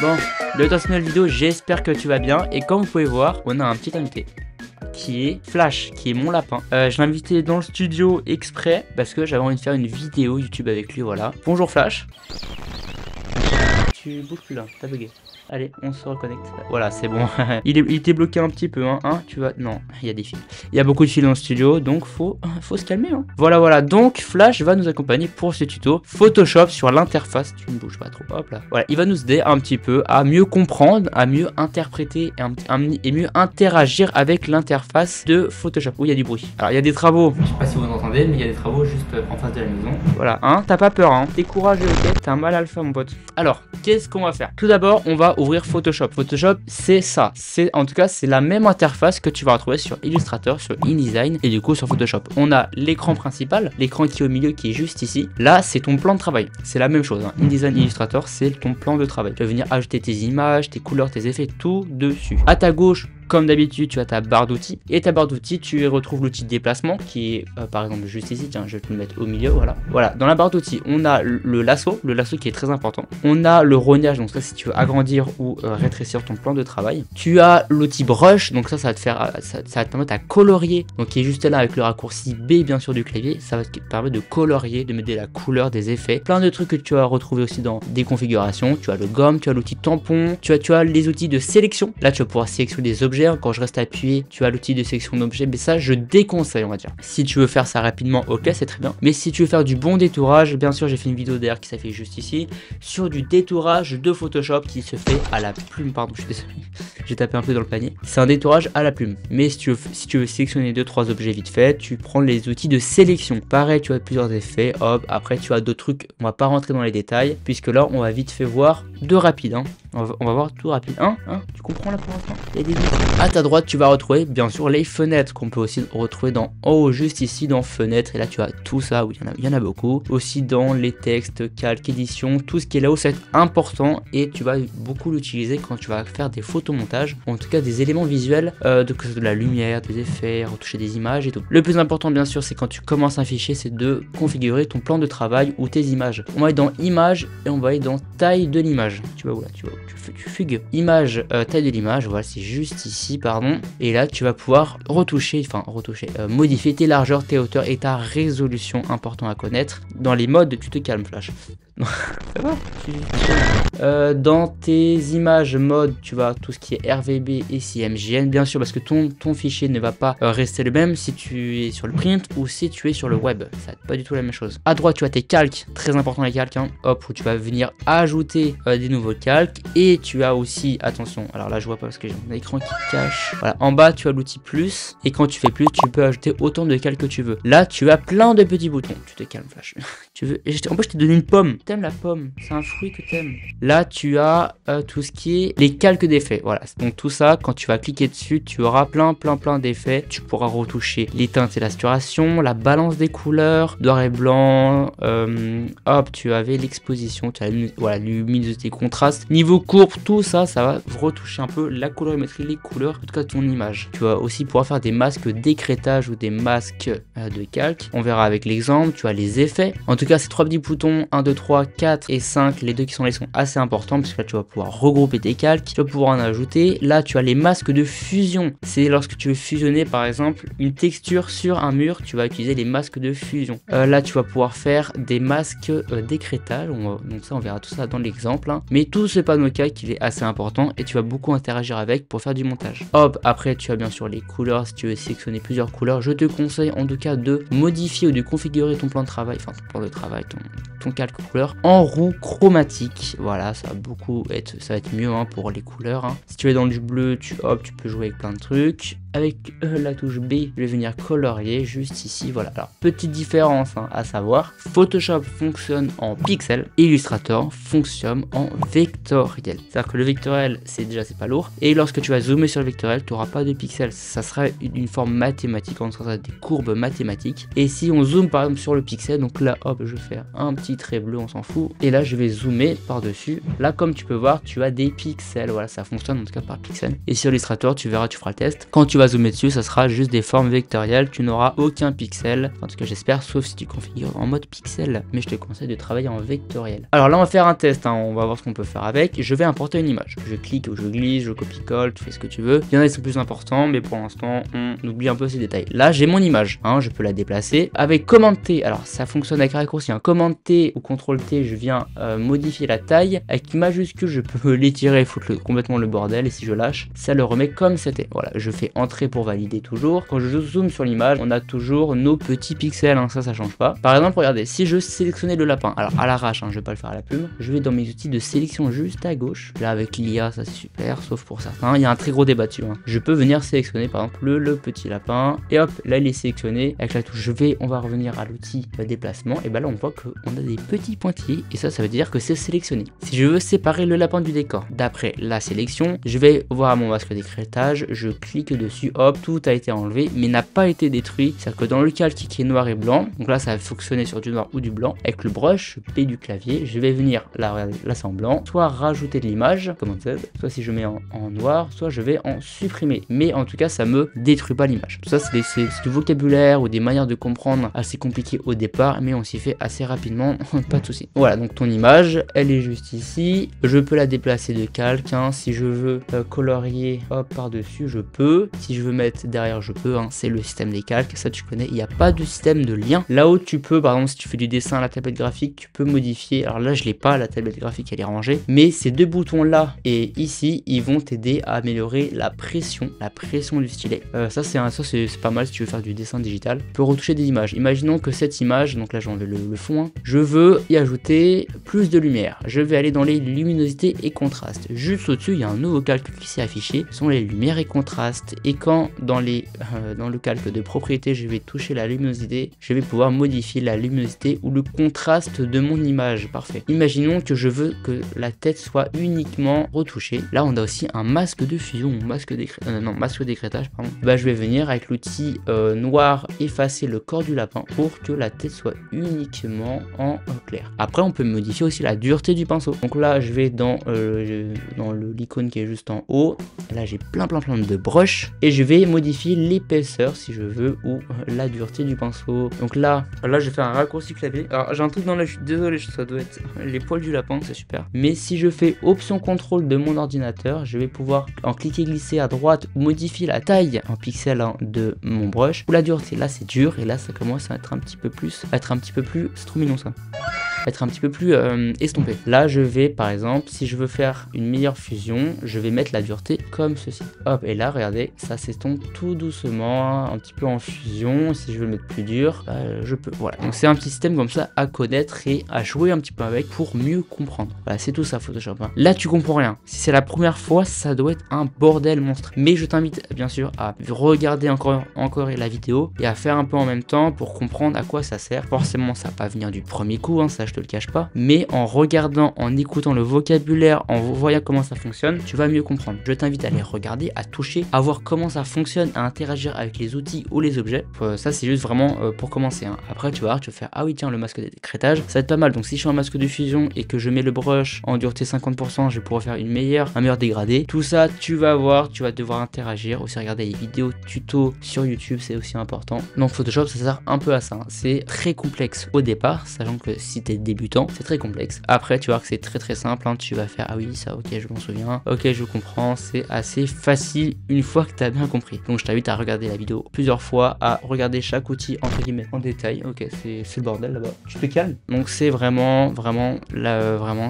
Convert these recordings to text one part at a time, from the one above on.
Bon, le temps de cette nouvelle vidéo, j'espère que tu vas bien. Et comme vous pouvez voir, on a un petit invité qui est Flash, qui est mon lapin. Je l'ai invité dans le studio exprès parce que j'avais envie de faire une vidéo YouTube avec lui, voilà. Bonjour Flash. Tu bouges plus là, t'as bugué. Allez, on se reconnecte. Voilà, c'est bon. il était bloqué un petit peu, hein. Tu vas... Non, il y a des fils. Il y a beaucoup de fils dans le studio, donc faut se calmer, hein. Voilà. Donc, Flash va nous accompagner pour ce tuto Photoshop sur l'interface. Tu ne bouges pas trop. Hop là. Voilà, il va nous aider un petit peu à mieux comprendre, à mieux interpréter et mieux interagir avec l'interface de Photoshop. Où il y a du bruit. Alors, il y a des travaux. Je sais pas si vous entendez, mais il y a des travaux juste en face de la maison. Voilà, hein. T'as pas peur, hein. T'es courageux, ok. T'as un mal alpha, mon pote. Alors, qu'est-ce qu'on va faire? Tout d'abord, on va ouvrir Photoshop. Photoshop, c'est ça. En tout cas, c'est la même interface que tu vas retrouver sur Illustrator, sur InDesign et du coup sur Photoshop. On a l'écran principal, l'écran qui est au milieu, qui est juste ici. Là, c'est ton plan de travail. C'est la même chose, hein. InDesign, Illustrator, c'est ton plan de travail. Tu vas venir ajouter tes images, tes couleurs, tes effets, tout dessus. À ta gauche, comme d'habitude, tu as ta barre d'outils. Et ta barre d'outils, tu y retrouves l'outil de déplacement qui est par exemple juste ici. Tiens, je vais te le mettre au milieu. Voilà. Dans la barre d'outils, on a le lasso qui est très important. On a le rognage, donc ça, si tu veux agrandir ou rétrécir ton plan de travail. Tu as l'outil brush, donc ça va te faire, ça va te permettre à colorier. Donc qui est juste là avec le raccourci B, bien sûr, du clavier. Ça va te permettre de colorier, de mettre de la couleur, des effets. Plein de trucs que tu vas retrouver aussi dans des configurations. Tu as le gomme, tu as l'outil tampon, tu as les outils de sélection. Là, tu vas pouvoir sélectionner des objets. Quand je reste appuyé, tu as l'outil de sélection d'objets, mais ça je déconseille, on va dire. Si tu veux faire ça rapidement, ok, c'est très bien. Mais si tu veux faire du bon détourage, bien sûr, j'ai fait une vidéo derrière qui s'affiche juste ici sur du détourage de Photoshop qui se fait à la plume. Pardon, je suis désolé, j'ai tapé un peu dans le panier. C'est un détourage à la plume. Mais si tu veux sélectionner 2-3 objets vite fait, tu prends les outils de sélection. Pareil, tu as plusieurs effets. Hop, après tu as d'autres trucs. On va pas rentrer dans les détails puisque là, on va vite fait voir de rapide. Hein. On va voir tout rapide. Tu comprends là pour l'instant? Il y a des outils. À ta droite, tu vas retrouver bien sûr les fenêtres qu'on peut aussi retrouver en haut, juste ici dans fenêtres. Et là, tu as tout ça, oui, il y en a beaucoup. Aussi dans les textes, calques, édition, tout ce qui est là-haut, c'est important et tu vas beaucoup l'utiliser quand tu vas faire des photomontages, en tout cas des éléments visuels, de la lumière, des effets, retoucher des images et tout. Le plus important, bien sûr, c'est quand tu commences un fichier, c'est de configurer ton plan de travail ou tes images. On va aller dans images et on va aller dans taille de l'image. Tu vas où là? Tu fugues. Image, taille de l'image, voilà, c'est juste ici, pardon. Et là, tu vas pouvoir modifier tes largeurs, tes hauteurs et ta résolution, important à connaître. Dans les modes, tu te calmes, Flash. Ça va? Dans tes images mode, tu vas tout ce qui est RVB et CMJN, bien sûr, parce que ton fichier ne va pas rester le même si tu es sur le print ou si tu es sur le web. Ça va être pas du tout la même chose. À droite, tu as tes calques, très important les calques, hein. Hop, où tu vas venir ajouter des nouveaux calques. Et tu as aussi, attention, alors là je vois pas parce que j'ai mon écran qui cache. Voilà, en bas tu as l'outil plus. Et quand tu fais plus, tu peux ajouter autant de calques que tu veux. Là, tu as plein de petits boutons. Tu te calmes, Flash. Tu veux... En plus, je t'ai donné une pomme. T'aimes la pomme? C'est un fruit que t'aimes. Là, tu as tout ce qui est les calques d'effets. Voilà, donc tout ça, quand tu vas cliquer dessus, tu auras plein d'effets. Tu pourras retoucher les teintes et la saturation, la balance des couleurs, noir et blanc. Hop, tu avais l'exposition, tu as voilà, luminosité, contraste. Niveau courbe, tout ça, ça va retoucher un peu la colorimétrie, les couleurs, en tout cas ton image. Tu vas aussi pouvoir faire des masques d'écrêtage ou des masques de calque. On verra avec l'exemple. Tu as les effets. En tout cas, ces 3 petits boutons 1, 2, 3, 4 et 5, les deux qui sont là, ils sont assez importants parce que là, tu vas pouvoir regrouper tes calques. Tu vas pouvoir en ajouter. Là, tu as les masques de fusion. C'est lorsque tu veux fusionner, par exemple, une texture sur un mur, tu vas utiliser les masques de fusion. Là, tu vas pouvoir faire des masques d'écrêtage. Donc ça, on verra tout ça dans l'exemple. Hein. Mais tout ce panneau calque, il est assez important et tu vas beaucoup interagir avec pour faire du montage. Hop, après, tu as bien sûr les couleurs. Si tu veux sélectionner plusieurs couleurs, je te conseille en tout cas de modifier ou de configurer ton plan de travail, enfin ton plan de travail, ton calque couleur en roue chromatique. Voilà, ça va être mieux, hein, pour les couleurs. Hein. Si tu es dans du bleu, tu peux jouer avec plein de trucs. Avec la touche B, je vais venir colorier juste ici. Voilà. Alors, petite différence, hein, à savoir, Photoshop fonctionne en pixels, Illustrator fonctionne en vectoriel. C'est-à-dire que le vectoriel, c'est pas lourd. Et lorsque tu vas zoomer sur le vectoriel, tu n'auras pas de pixels. Ça sera une forme mathématique, on sera des courbes mathématiques. Et si on zoome par exemple sur le pixel, donc là, hop, je vais faire un petit trait bleu, on s'en fout. Et là, je vais zoomer par-dessus. Là, comme tu peux voir, tu as des pixels. Voilà, ça fonctionne en tout cas par pixels. Et sur Illustrator, tu verras, tu feras le test. Quand tu vas vas zoomer dessus, ça sera juste des formes vectorielles, tu n'auras aucun pixel, en tout cas j'espère, sauf si tu configures en mode pixel, mais je te conseille de travailler en vectoriel. Alors là on va faire un test, hein. On va voir ce qu'on peut faire avec. Je vais importer une image, je clique ou je glisse, je copie-colle, tu fais ce que tu veux. Il y en a qui sont plus importants, mais pour l'instant on oublie un peu ces détails. Là j'ai mon image, hein, je peux la déplacer avec Command T. Alors ça fonctionne avec un raccourci, hein. Command T ou CTRL T, je viens modifier la taille. Avec majuscule je peux l'étirer et foutre complètement le bordel, et si je lâche ça le remet comme c'était. Voilà, je fais entrer pour valider toujours. Quand je zoome sur l'image, on a toujours nos petits pixels, hein, ça change pas. Par exemple, regardez, si je sélectionnais le lapin, alors à l'arrache, hein, je vais pas le faire à la plume, je vais dans mes outils de sélection juste à gauche. Là avec l'IA ça c'est super, sauf pour certains, il y a un très gros débat dessus, hein. Je peux venir sélectionner par exemple le petit lapin, et hop, là il est sélectionné avec la touche on va revenir à l'outil déplacement, et ben là on voit qu'on a des petits pointillés, et ça veut dire que c'est sélectionné. Si je veux séparer le lapin du décor, d'après la sélection, je vais voir mon masque d'écrêtage, je clique dessus, hop, tout a été enlevé, mais n'a pas été détruit. C'est-à-dire que dans le calque qui est noir et blanc, donc là ça va fonctionner sur du noir ou du blanc, avec le brush P du clavier, je vais venir, là regardez, là c'est en blanc, soit rajouter de l'image, Command Z, soit si je mets en noir, soit je vais en supprimer, mais en tout cas ça me détruit pas l'image. Tout ça c'est du vocabulaire ou des manières de comprendre assez compliquées au départ, mais on s'y fait assez rapidement, pas de souci. Voilà, donc ton image, elle est juste ici, je peux la déplacer de calque, hein. Si je veux colorier, hop, par-dessus, je peux, si je veux mettre derrière, je peux, hein. C'est le système des calques, ça tu connais, il n'y a pas de système de lien. Là-haut tu peux, par exemple si tu fais du dessin à la tablette graphique, tu peux modifier, alors là je l'ai pas, la tablette graphique elle est rangée, mais ces deux boutons là et ici, ils vont t'aider à améliorer la pression du stylet. Ça c'est pas mal si tu veux faire du dessin digital. Tu peux retoucher des images. Imaginons que cette image, donc là j'ai enlevé le fond, hein, je veux y ajouter plus de lumière. Je vais aller dans les luminosités et contrastes. Juste au-dessus, il y a un nouveau calque qui s'est affiché, ce sont les lumières et contrastes. Et quand dans le calque de propriété, je vais toucher la luminosité, je vais pouvoir modifier la luminosité ou le contraste de mon image. Parfait. Imaginons que je veux que la tête soit uniquement retouchée. Là, on a aussi un masque de fusion, masque d'écrêtage, pardon. Bah, je vais venir avec l'outil noir effacer le corps du lapin pour que la tête soit uniquement en clair. Après, on peut modifier aussi la dureté du pinceau. Donc là, je vais dans l'icône qui est juste en haut. Là, j'ai plein de brushes et je vais modifier l'épaisseur si je veux ou la dureté du pinceau. Donc là, je vais faire un raccourci clavier. Alors, j'ai un truc dans l'œil, je suis désolé, ça doit être les poils du lapin, c'est super. Mais si je fais option contrôle de mon ordinateur, je vais pouvoir en cliquer glisser à droite modifier la taille en pixels, hein, de mon brush ou la dureté. Là, c'est dur et là, ça commence à être un petit peu plus, c'est trop mignon ça. Être un petit peu plus estompé. Là, je vais, par exemple, si je veux faire une meilleure fusion, je vais mettre la dureté comme ceci. Hop, et là, regardez, ça s'estompe tout doucement, un petit peu en fusion. Si je veux le mettre plus dur, je peux. Voilà. Donc, c'est un petit système comme ça à connaître et à jouer un petit peu avec pour mieux comprendre. Voilà, c'est tout ça, Photoshop, hein. Là, tu comprends rien. Si c'est la première fois, ça doit être un bordel monstre. Mais je t'invite, bien sûr, à regarder encore la vidéo et à faire un peu en même temps pour comprendre à quoi ça sert. Forcément, ça va pas venir du premier coup, hein, ça je te le cache pas, mais en regardant, en écoutant le vocabulaire, en voyant comment ça fonctionne, tu vas mieux comprendre. Je t'invite à les regarder, à toucher, à voir comment ça fonctionne, à interagir avec les outils ou les objets. Ça c'est juste vraiment pour commencer, hein. Après tu vas voir, tu vas faire ah oui tiens, le masque d'écrêtage, ça va être pas mal. Donc si je suis en masque de fusion et que je mets le brush en dureté 50%, je vais pouvoir faire un meilleur dégradé. Tout ça tu vas voir, tu vas devoir interagir, aussi regarder les vidéos tuto sur YouTube, c'est aussi important. Donc Photoshop ça sert un peu à ça, hein. C'est très complexe au départ, sachant que si t'es débutant, c'est très complexe. Après, tu vois que c'est très simple, hein. Tu vas faire ah oui, ça, ok, je m'en souviens, ok, je comprends. C'est assez facile une fois que tu as bien compris. Donc, je t'invite à regarder la vidéo plusieurs fois, à regarder chaque outil entre guillemets en détail. Ok, c'est le bordel là-bas. Tu te calmes. Donc, c'est vraiment,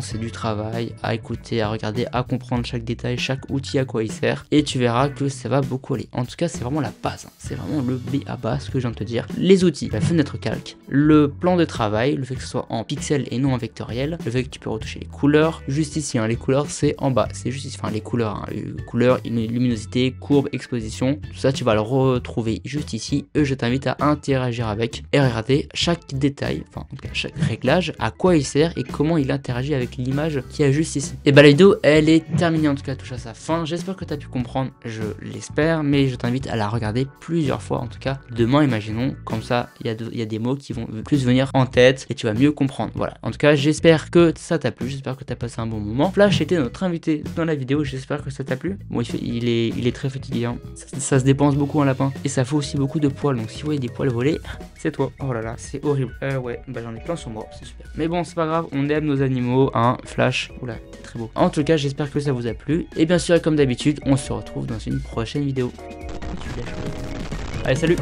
c'est du travail à écouter, à regarder, à comprendre chaque détail, chaque outil à quoi il sert. Et tu verras que ça va beaucoup aller. En tout cas, c'est vraiment la base, hein. C'est vraiment le B à bas, ce que je viens de te dire. Les outils, la fenêtre calque, le plan de travail, le fait que ce soit en pixels et non en vectoriel, le fait que tu peux retoucher les couleurs, juste ici, hein, les couleurs c'est en bas, c'est juste ici, enfin les couleurs, hein, couleurs, luminosité, courbe, exposition, tout ça tu vas le retrouver juste ici, et je t'invite à interagir avec et regarder chaque détail, enfin en tout cas chaque réglage, à quoi il sert et comment il interagit avec l'image qui est juste ici. Et bah la vidéo elle est terminée, en tout cas touche à sa fin, j'espère que tu as pu comprendre, je l'espère, mais je t'invite à la regarder plusieurs fois, en tout cas demain imaginons, comme ça il y a des mots qui vont plus venir en tête et tu vas mieux comprendre. comprendre. Voilà. En tout cas, j'espère que ça t'a plu. J'espère que t'as passé un bon moment. Flash était notre invité dans la vidéo. J'espère que ça t'a plu. Bon, il est très fatigué. Hein. Ça se dépense beaucoup un lapin. Et ça fait aussi beaucoup de poils. Donc si vous voyez des poils volés, c'est toi. Oh là là, c'est horrible. Ouais, bah j'en ai plein sur moi. C'est super. Mais bon, c'est pas grave. On aime nos animaux. Hein, Flash. Oula, t'es très beau. En tout cas, j'espère que ça vous a plu. Et bien sûr, comme d'habitude, on se retrouve dans une prochaine vidéo. Allez, salut!